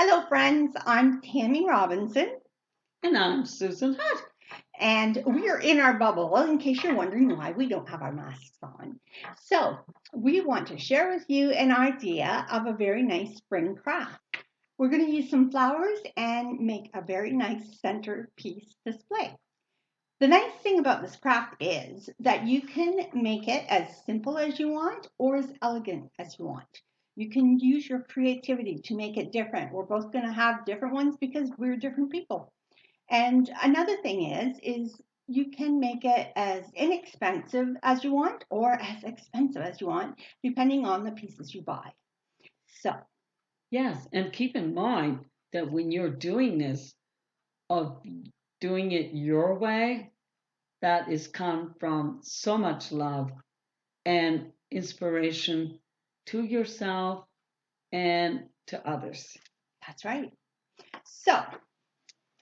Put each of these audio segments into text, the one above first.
Hello, friends. I'm Tammy Robinson, And I'm Susan Hutt. and we are in our bubble. Well, in case you're wondering why we don't have our masks on. So, we want to share with you an idea of a very nice spring craft. We're going to use some flowers and make a very nice centerpiece display. The nice thing about this craft is that you can make it as simple as you want or as elegant as you want. You can use your creativity to make it different. We're both going to have different ones because we're different people. And another thing is you can make it as inexpensive as you want or as expensive as you want, depending on the pieces you buy. So, Yes, and keep in mind that when you're doing this, of doing it your way, that is come from so much love and inspiration to yourself and to others. that's right. So,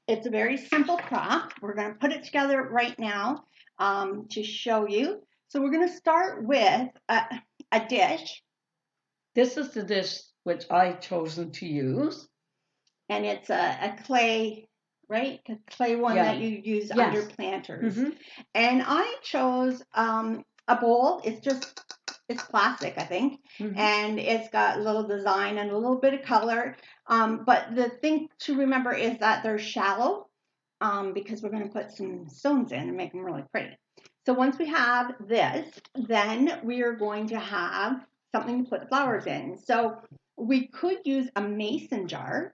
it's a very simple craft. We're going to put it together right now to show you. So, we're going to start with a dish, This is the dish which I've chosen to use. and it's a clay, right? A clay one Yeah. that you use under Yes. planters. Mm-hmm. And I chose a bowl. It's plastic, I think, Mm-hmm. and it's got a little design and a little bit of color. But the thing to remember is that they're shallow because we're going to put some stones in and make them really pretty. So once we have this, then we are going to have something to put the flowers in. So we could use a mason jar.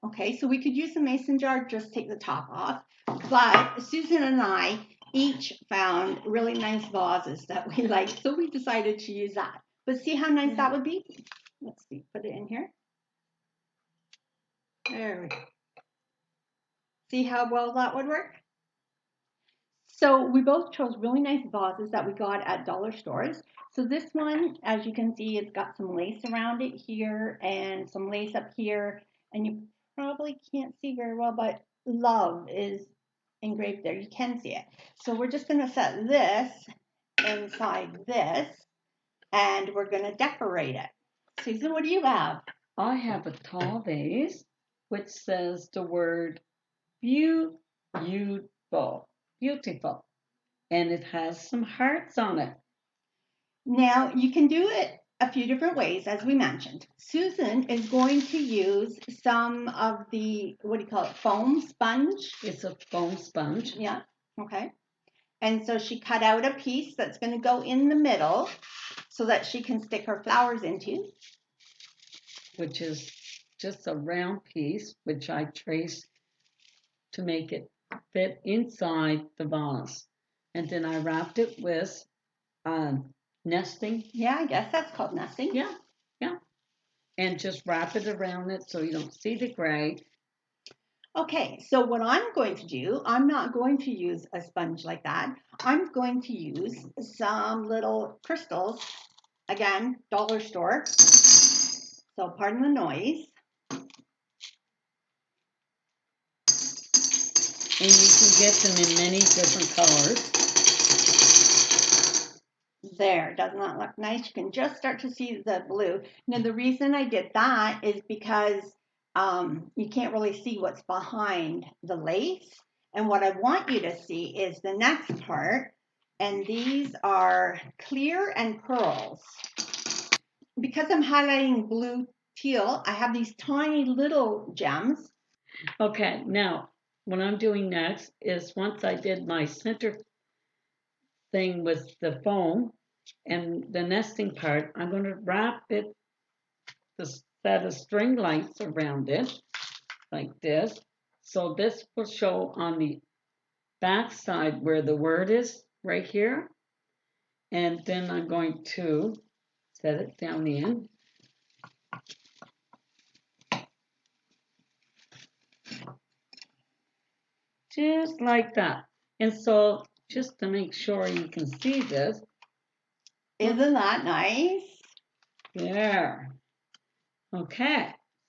Okay, so we could use a mason jar, just take the top off. But Susan and I each found really nice vases that we liked, so we decided to use that. But see how nice that would be? Let's see, put it in here. There we go. See how well that would work? So we both chose really nice vases that we got at dollar stores. So this one, as you can see, it's got some lace around it here and some lace up here. And you probably can't see very well, but love is engraved there. You can see it. So we're just going to set this inside this and we're going to decorate it. Susan, what do you have? I have a tall vase which says the word beautiful, beautiful, and it has some hearts on it. Now, you can do it a few different ways, as we mentioned. Susan is going to use some of the, what do you call it, foam sponge? It's a foam sponge. Yeah, okay. And so she cut out a piece that's going to go in the middle so that she can stick her flowers into. Which is just a round piece, which I traced to make it fit inside the vase. And then I wrapped it with nesting. Yeah, I guess that's called nesting. Yeah, yeah. And just wrap it around it so you don't see the gray. Okay, so what I'm going to do, I'm not going to use a sponge like that. I'm going to use some little crystals, again, dollar store. So pardon the noise. And you can get them in many different colors. There, doesn't that look nice? You can just start to see the blue. Now, the reason I did that is because you can't really see what's behind the lace. And what I want you to see is the next part. And these are clear and pearls. Because I'm highlighting blue teal, I have these tiny little gems. Okay, now what I'm doing next is once I did my center thing with the foam and the nesting part, I'm going to wrap it, the set of string lights around it like this. So this will show on the back side where the word is right here. And then I'm going to set it down in. Just like that. And so just to make sure you can see this. Isn't that nice? There. Okay.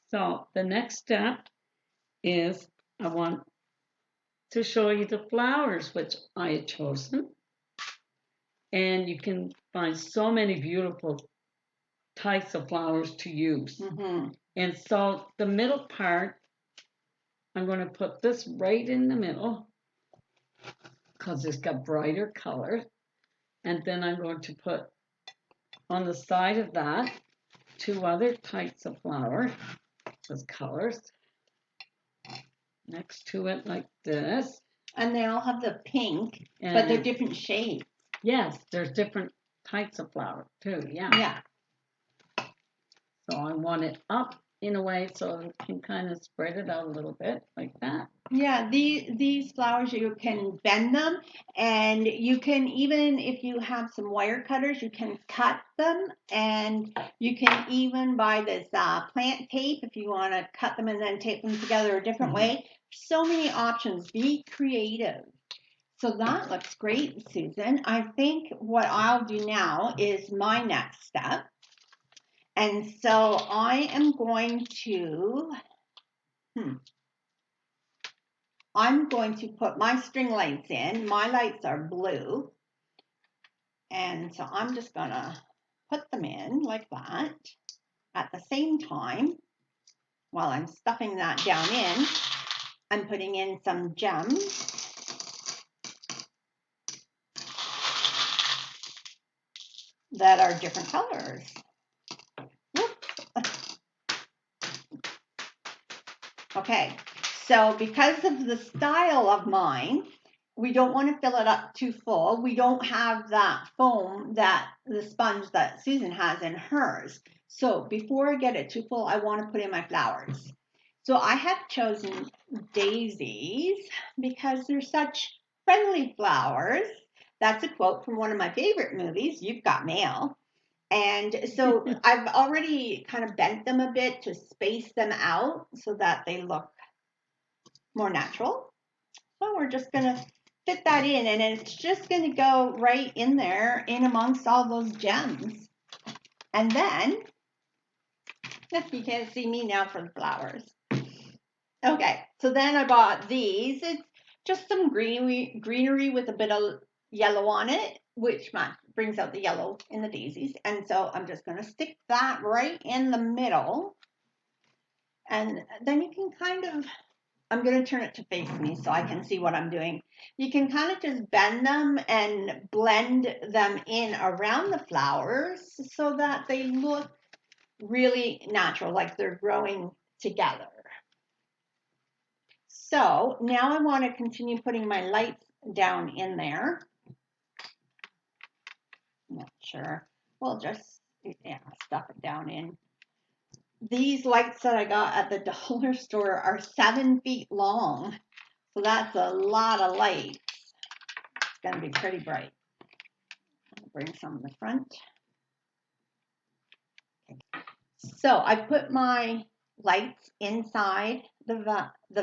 So the next step is I want to show you the flowers which I had chosen. And you can find so many beautiful types of flowers to use. Mm-hmm. And so the middle part, I'm going to put this right in the middle because it's got brighter colors. And then I'm going to put on the side of that 2 other types of flower with colors next to it like this. And they all have the pink, And but they're different shades. Yes, there's different types of flower too. Yeah. Yeah. So I want it up in a way so it can kind of spread it out a little bit like that. Yeah, these flowers, you can bend them, and you can, even if you have some wire cutters, you can cut them, and you can even buy this plant tape if you want to cut them and then tape them together a different way. So many options. Be creative. So that looks great, Susan. I think what I'll do now is my next step. And so I am going to, I'm going to put my string lights in. My lights are blue. And so I'm just going to put them in like that. At the same time, while I'm stuffing that down in, I'm putting in some gems. That are different colors. Whoops. Okay, so because of the style of mine, we don't want to fill it up too full. We don't have that foam, the sponge that Susan has in hers. So before I get it too full, I want to put in my flowers. So I have chosen daisies because they're such friendly flowers. That's a quote from one of my favorite movies, You've Got Mail. And so I've already kind of bent them a bit to space them out so that they look more natural. So we're just going to fit that in, and it's just going to go right in there in amongst all those gems. And then, you can't see me now for the flowers. Okay, so then I bought these. It's just some greenery with a bit of yellow on it, which brings out the yellow in the daisies. And so I'm just going to stick that right in the middle. And then you can kind of, I'm going to turn it to face me so I can see what I'm doing. You can kind of just bend them and blend them in around the flowers so that they look really natural, like they're growing together. So now I want to continue putting my lights down in there. Not sure. We'll just stuff it down in. These lights that I got at the dollar store are 7 feet long. So that's a lot of lights. It's going to be pretty bright. I'll bring some in the front. Okay. So I put my lights inside the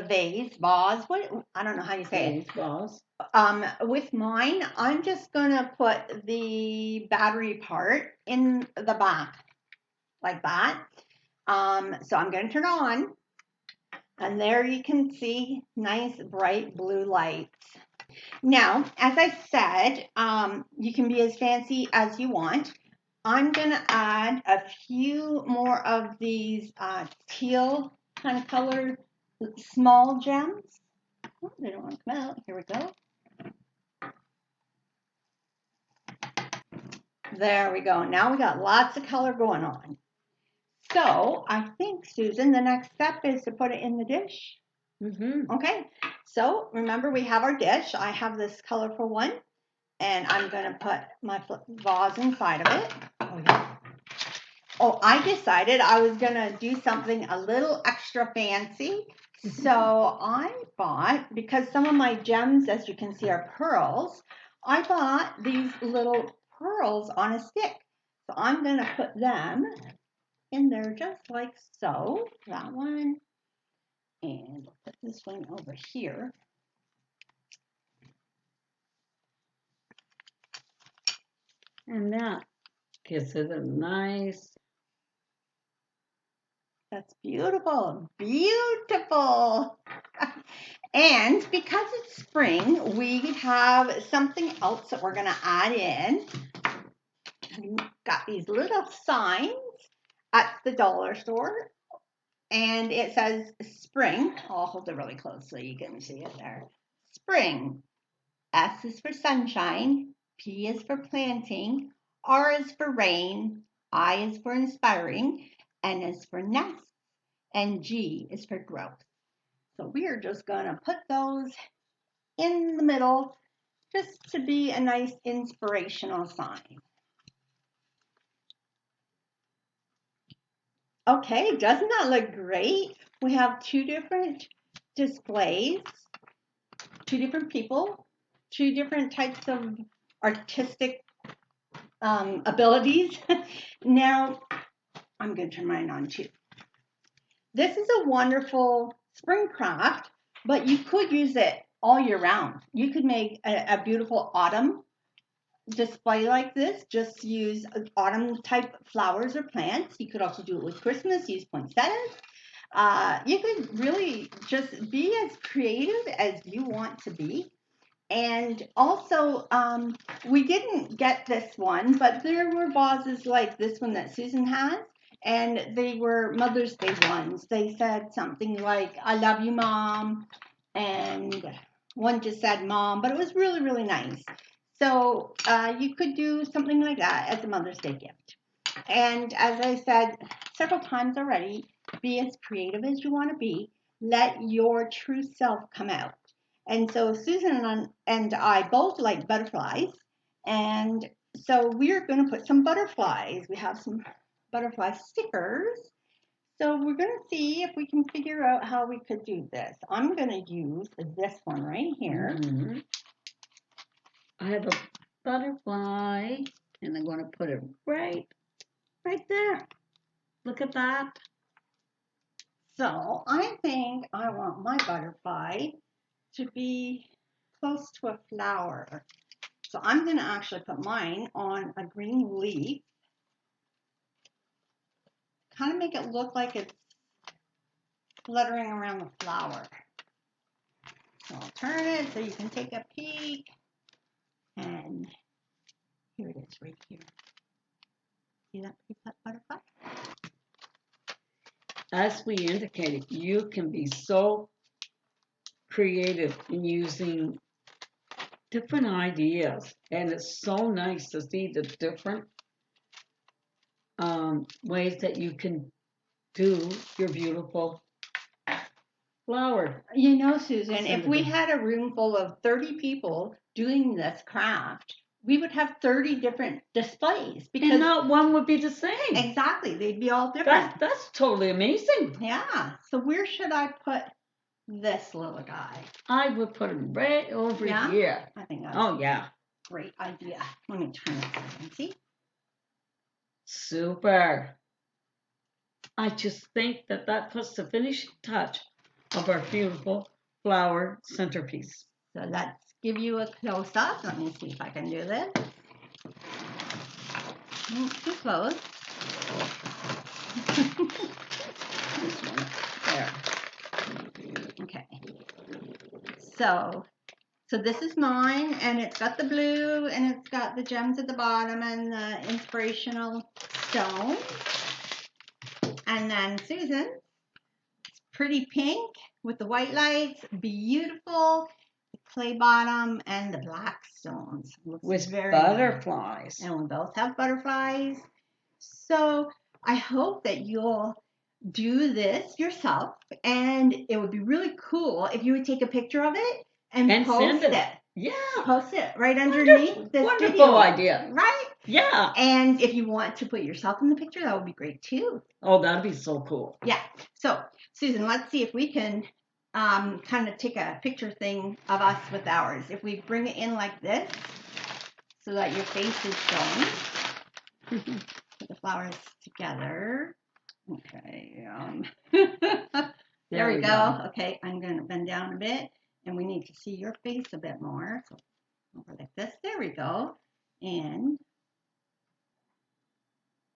vase. What, I don't know how you say it. Vase. With mine, I'm just going to put the battery part in the back like that. So I'm going to turn on, and there you can see nice bright blue lights. Now, as I said, you can be as fancy as you want. I'm going to add a few more of these teal kind of colored small gems. Oh, they don't want to come out. Here we go. There we go. Now we got lots of color going on. So I think, Susan, the next step is to put it in the dish. Mm-hmm. Okay. So remember, we have our dish. I have this colorful one, and I'm going to put my vase inside of it. Oh, I decided I was going to do something a little extra fancy. So I bought, because some of my gems, as you can see, are pearls, I bought these little pearls on a stick. So I'm going to put them in there just like so. That one. And put this one over here. And that gives it a nice. That's beautiful. Beautiful. And because it's spring, we have something else that we're going to add in. We've got these little signs at the dollar store, and it says spring. I'll hold it really close so you can see it there. Spring. S is for sunshine, P is for planting, R is for rain, I is for inspiring, N is for nest, and G is for growth. So we are just going to put those in the middle just to be a nice inspirational sign. Okay, doesn't that look great? We have two different displays, two different people, two different types of artistic abilities. Now, I'm going to turn mine on too. This is a wonderful spring craft, but you could use it all year round. You could make a beautiful autumn display like this. Just use autumn type flowers or plants. You could also do it with Christmas, use poinsettias. You could really just be as creative as you want to be. And also, we didn't get this one, but there were vases like this one that Susan has, and they were Mother's Day ones. They said something like, I love you, Mom, and one just said Mom, but it was really, really nice. So you could do something like that as a Mother's Day gift. And as I said several times already, be as creative as you want to be. Let your true self come out. And so Susan and I both like butterflies. And so we're going to put some butterflies. We have some butterfly stickers. So we're going to see if we can figure out how we could do this. I'm going to use this one right here. Mm-hmm. I have a butterfly, and I'm going to put it right there. Look at that. So I think I want my butterfly to be close to a flower. So I'm going to actually put mine on a green leaf. Kind of make it look like it's fluttering around the flower. So I'll turn it so you can take a peek. And here it is right here. See that pretty butterfly? As we indicated, you can be so creative in using different ideas, and it's so nice to see the different ways that you can do your beautiful flower. You know, Susan, if we had a room full of 30 people doing this craft, we would have 30 different displays because and not one would be the same. Exactly, they'd be all different. That's totally amazing. Yeah. So where should I put this little guy? I would put him right over here. I think that's yeah. Great idea. Let me turn it on. See? Super. I just think that puts the finishing touch of our beautiful flower centerpiece. So let's give you a close-up. Let me see if I can do this. Too close. There. Okay. So this is mine, and it's got the blue, and it's got the gems at the bottom, and the inspirational stone. And then Susan, it's pretty pink with the white lights, beautiful, the clay bottom, and the black stones. Looks with butterflies. Nice. And we both have butterflies. So I hope that you'll do this yourself, and it would be really cool if you would take a picture of it and post it. Yeah. Post it right underneath this wonderful video. idea. Right? Yeah. And if you want to put yourself in the picture, that would be great too. Oh, that'd be so cool. Yeah. So, Susan, let's see if we can kind of take a picture thing of us with ours. If we bring it in like this so that your face is showing. Put the flowers together. Okay. There we go. Okay, I'm going to bend down a bit, and we need to see your face a bit more. So over like this. There we go. And